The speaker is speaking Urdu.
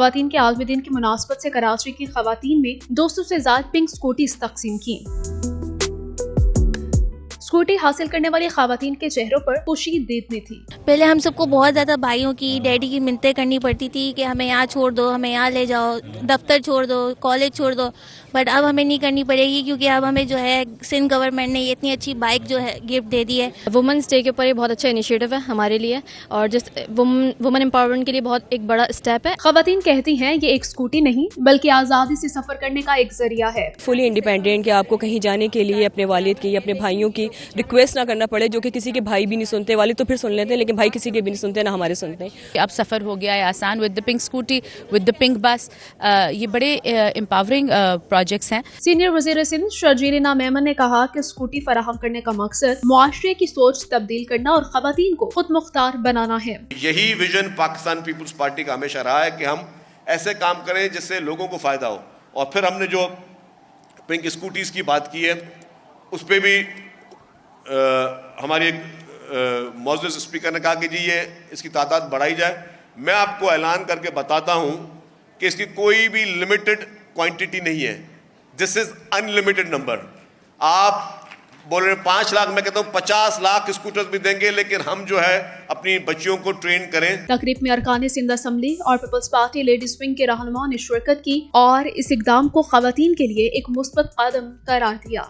خواتین کے عالمی دن کی مناسبت سے کراچی کی خواتین میں 200 سے زائد پنک اسکوٹیز تقسیم کی۔ اسکوٹی حاصل کرنے والی خواتین کے چہروں پر خوشی دیدنی تھی۔ پہلے ہم سب کو بہت زیادہ بھائیوں کی، ڈیڈی کی منتیں کرنی پڑتی تھی کہ ہمیں یہاں چھوڑ دو، ہمیں یہاں لے جاؤ، دفتر چھوڑ دو، کالج چھوڑ دو، بٹ اب ہمیں نہیں کرنی پڑے گی کیونکہ اب ہمیں جو ہے سندھ گورنمنٹ نے یہ اتنی اچھی بائک جو ہے گفٹ دے دی ہے۔ وومنس ڈے کے اوپر یہ بہت اچھا انیشیٹو ہے ہمارے لیے، اور جس وومن امپاورمنٹ کے لیے بہت ایک بڑا اسٹیپ ہے۔ خواتین کہتی ہیں یہ ایک اسکوٹی نہیں بلکہ آزادی سے سفر کرنے کا ایک ذریعہ ہے۔ فلی انڈیپینڈنٹ کہ آپ کو کہیں جانے کے لیے اپنے والد کی یا اپنے بھائیوں کی ریکویسٹ نہ کرنا پڑے، جو کہ کسی کے بھائی بھی نہیں سنتے، والد تو پھر سن لیتے ہیں لیکن بھائی کسی کے بھی نہیں سنتے، نہ ہمارے سنتے ہیں۔ اب سفر ہو گیا ہے آسان with the pink scooty, with the pink بس۔ یہ بڑے امپاورنگ پروجیکٹس ہیں۔ سینئر وزیر سندھ شرجیل میمن نے کہا کہ اسکوٹی فراہم کرنے کا مقصد معاشرے کی سوچ تبدیل کرنا اور خواتین کو خود مختار بنانا ہے۔ یہی ویژن پاکستان پیپلز پارٹی کا ہمیشہ رہا ہے کہ ہم ایسے کام کریں جس سے لوگوں کو فائدہ ہو، اور پھر ہم نے جو پنک اسکوٹیز کی بات کی ہے اس پہ بھی ہماری ایک معزز اسپیکر نے کہا کہ جی یہ اس کی تعداد بڑھائی جائے۔ میں آپ کو اعلان کر کے بتاتا ہوں کہ اس کی کوئی بھی لمیٹڈ کوانٹٹی نہیں ہے، دس از ان لمیٹڈ نمبر۔ آپ بول رہے ہیں 5 لاکھ، میں کہتا ہوں 50 لاکھ اسکوٹرز بھی دیں گے، لیکن ہم جو ہے اپنی بچیوں کو ٹرین کریں۔ تقریب میں ارکان سندھ اسمبلی اور پیپلز پارٹی لیڈیز ونگ کے رہنماؤں نے شرکت کی اور اس اقدام کو خواتین کے لیے ایک مثبت قدم قرار دیا۔